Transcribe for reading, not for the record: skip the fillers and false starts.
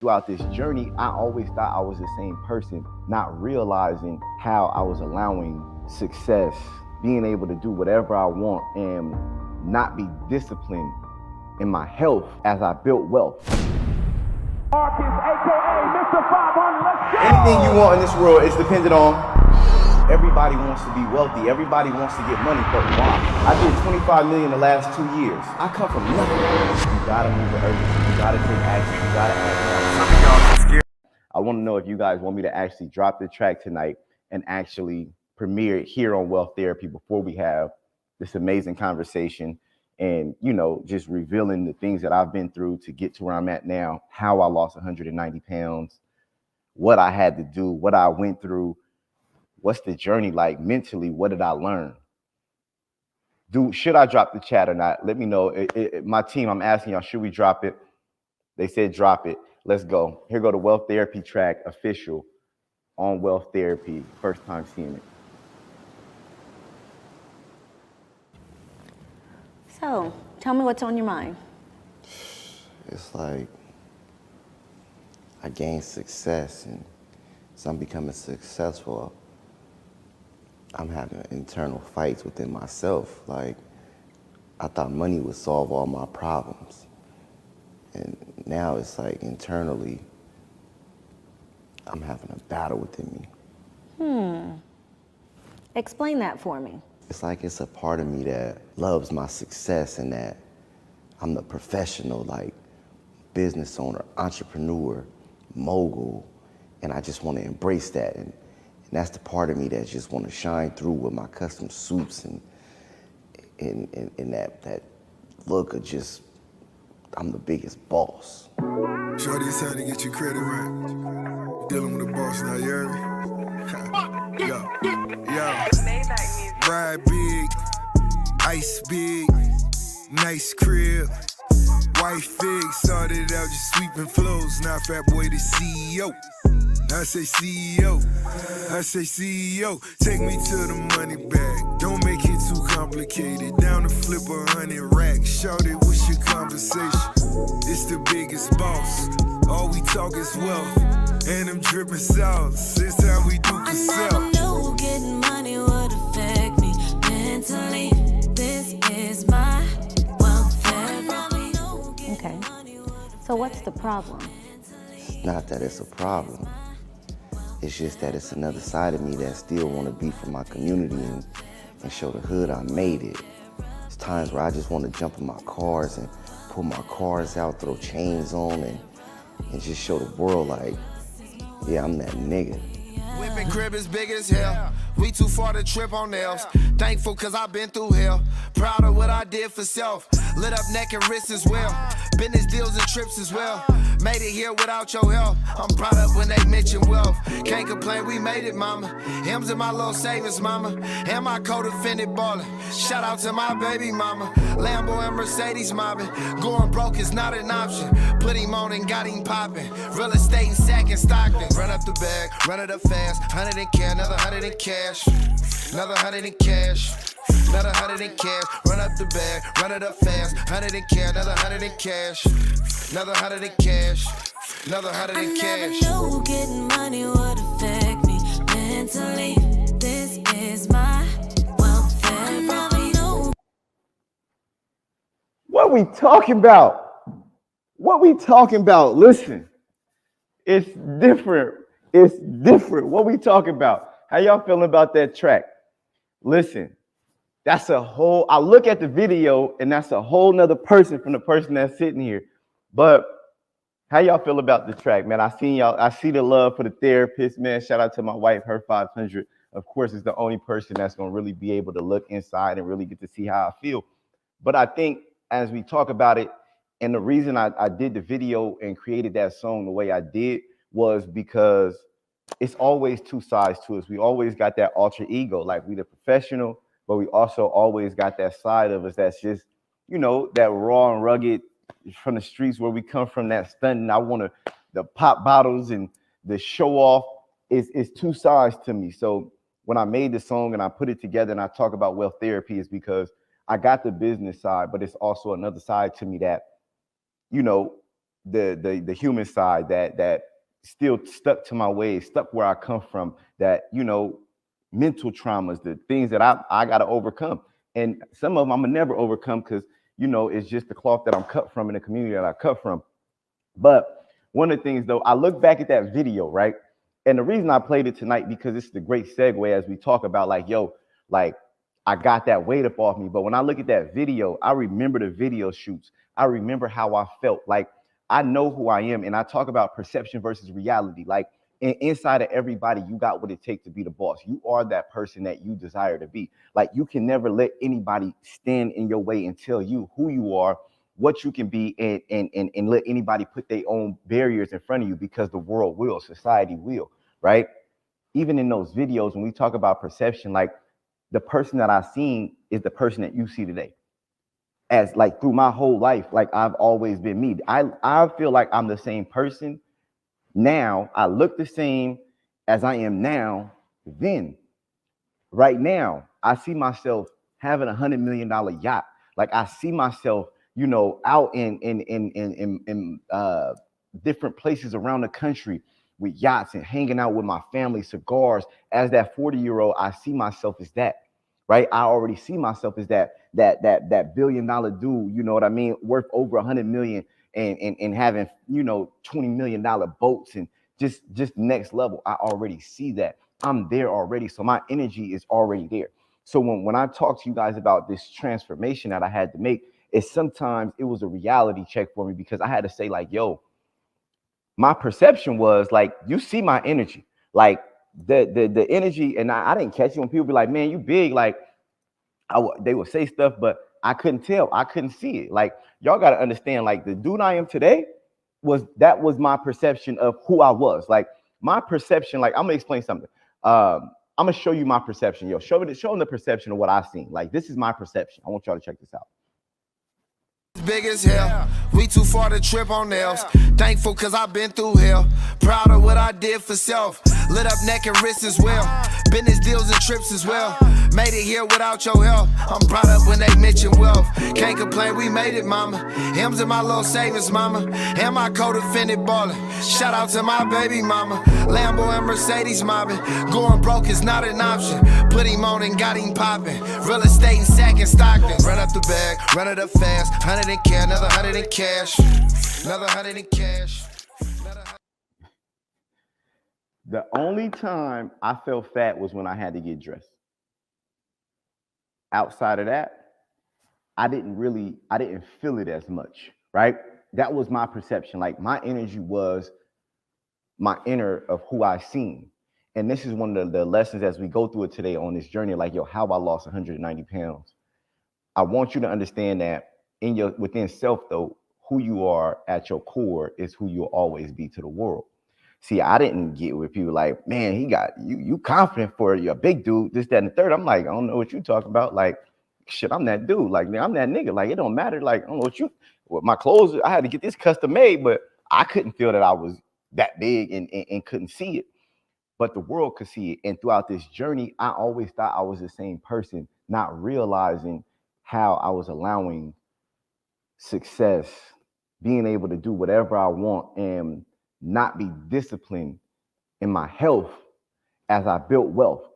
Throughout this journey, I always thought I was the same person, not realizing how I was allowing success, being able to do whatever I want, and not be disciplined in my health as I built wealth. Marcus, aka Mr. 500, let's go! Anything you want in this world is dependent on. Everybody wants to be wealthy. Everybody wants to get money, but why? I did 25 million the last 2 years. I come from nothing. You gotta move with urgency. You gotta take action. You gotta act. Some of y'all are scared. I want to know if you guys want me to actually drop the track tonight and actually premiere it here on Wealth Therapy before we have this amazing conversation and, just revealing the things that I've been through to get to where I'm at now, how I lost 190 pounds, what I had to do, what I went through. What's the journey like mentally? What did I learn? Should I drop the chat or not? Let me know. My team, I'm asking y'all, should we drop it? They said drop it. Let's go. Here go the Wealth Therapy track, official on Wealth Therapy. First time seeing it. So, tell me what's on your mind. It's like I gained success, and as I'm becoming successful, I'm having internal fights within myself. Like, I thought money would solve all my problems. And now it's like internally, I'm having a battle within me. Explain that for me. It's like it's a part of me that loves my success and that I'm the professional, like, business owner, entrepreneur, mogul, and I just want to embrace that. And that's the part of me that just want to shine through with my custom suits and that look of just, I'm the biggest boss. Shorty, it's time to get your credit right. Dealing with a boss now, you heard me? Yo. Ride big, ice big, nice crib. White fig, started out just sweeping flows. Now Fat Boy the CEO. I say CEO, take me to the money bag. Don't make it too complicated. Down to flip 100 racks. Shout it, what's your conversation? It's the biggest boss. All we talk is wealth. And them dripping sauce. It's how we do for self. I never knew getting money would affect me mentally. This is my welfare. Okay. So what's the problem? It's not that it's a problem. It's just that it's another side of me that still want to be for my community and show the hood I made it. It's times where I just want to jump in my cars and pull my cars out, throw chains on, and just show the world like, yeah, I'm that nigga. Whipping crib is big as hell. We too far to trip on nails. Thankful cause I've been through hell. Proud of what I did for self. Lit up neck and wrist as well. Business deals and trips as well. Made it here without your help. I'm proud of when they mention wealth. Can't complain, we made it, mama. Him's in my little savings, mama. And my co-defendant ballin'. Shout out to my baby mama. Lambo and Mercedes mobbing. Going broke is not an option. Put him on and got him popping. Real estate and sack and Stockton. Run up the bag, run it up fast. 100 in cash, another 100 in cash. Another 100 in cash. Another 100 in cash. Run up the bag, run it up fast. 100 in cash, another 100 in cash. Another 100 in cash. Another 100 in cash. I never knew getting money would affect me mentally. This is my welfare. Probably know. What we talking about? What we talking about? Listen, it's different. It's different. What we talking about? How y'all feeling about that track? Listen, that's a whole, I look at the video and that's a whole nother person from the person that's sitting here. But how y'all feel about the track, man? I see the love for the therapist, man. Shout out to my wife, Him500. Of course, it's the only person that's going to really be able to look inside and really get to see how I feel. But I think as we talk about it, and the reason I did the video and created that song the way I did was because it's always two sides to us. We always got that alter ego, like we the professional, but we also always got that side of us that's just, that raw and rugged from the streets where we come from, that stunting. I want to, the pop bottles and the show off is two sides to me. So when I made the song and I put it together and I talk about wealth therapy is because I got the business side, but it's also another side to me that, the human side that still stuck to my ways, stuck where I come from, that, you know, mental traumas, the things that I got to overcome. And some of them I'm gonna never overcome because, you know, it's just the cloth that I'm cut from in the community that I cut from. But one of the things, though, I look back at that video, right? And the reason I played it tonight, because it's the great segue as we talk about, like, yo, like, I got that weight up off me. But when I look at that video, I remember the video shoots. I remember how I felt. Like, I know who I am. And I talk about perception versus reality. Like, inside of everybody, you got what it takes to be the boss. You are that person that you desire to be. Like, you can never let anybody stand in your way and tell you who you are, what you can be, and let anybody put their own barriers in front of you, because the world will, society will, right? Even in those videos, when we talk about perception, like, the person that I've seen is the person that you see today. As, like, through my whole life, like, I've always been me. I feel like I'm the same person now. I look the same as I am now. Then, right now, I see myself having $100 million yacht. Like, I see myself, you know, out in different places around the country with yachts and hanging out with my family, cigars. As that 40-year-old, I see myself as that, right? I already see myself as that $1 billion dude, you know what I mean, worth over 100 million and having, you know, $20 million boats and just next level. I already see that. I'm there already. So my energy is already there. So when I talk to you guys about this transformation that I had to make, sometimes it was a reality check for me, because I had to say, like, yo, my perception was like, you see my energy, like the energy. And I didn't catch it when people be like, man, you big. Like, they would say stuff, but I couldn't tell. I couldn't see it. Like, y'all got to understand, like, the dude I am today was my perception of who I was. Like, my perception, like, I'm gonna explain something. I'm gonna show you my perception. Yo, show them the perception of what I've seen. Like, this is my perception. I want y'all to check this out. Big as hell, we too far to trip on nails. Thankful cause I've been through hell. Proud of what I did for self. Lit up neck and wrist as well. Business deals and trips as well. Made it here without your help. I'm proud of when they mention wealth. Can't complain, we made it, mama. Him's in my little savings, mama. And my co-defendant ballin'. Shout out to my baby mama. Lambo and Mercedes mobbing. Going broke is not an option. Put him on and got him popping. Real estate and sack and Stockton. Run up the bag, run it up fast. 100 in cash, another 100 in cash. Another 100 in cash. The only time I felt fat was when I had to get dressed. Outside of that, I didn't feel it as much, right? That was my perception. Like, my energy was my inner of who I seen. And this is one of the lessons as we go through it today on this journey, like, yo, how I lost 190 pounds. I want you to understand that within self, though, who you are at your core is who you'll always be to the world. See, I didn't get with people like, man, he got you confident for you, a big dude, this, that, and the third. I'm like, I don't know what you talking about. Like, shit, I'm that dude. Like, I'm that nigga. Like, it don't matter. Like, I don't know what my clothes, I had to get this custom made, but I couldn't feel that I was that big and couldn't see it. But the world could see it. And throughout this journey, I always thought I was the same person, not realizing how I was allowing success, being able to do whatever I want, and not be disciplined in my health as I built wealth.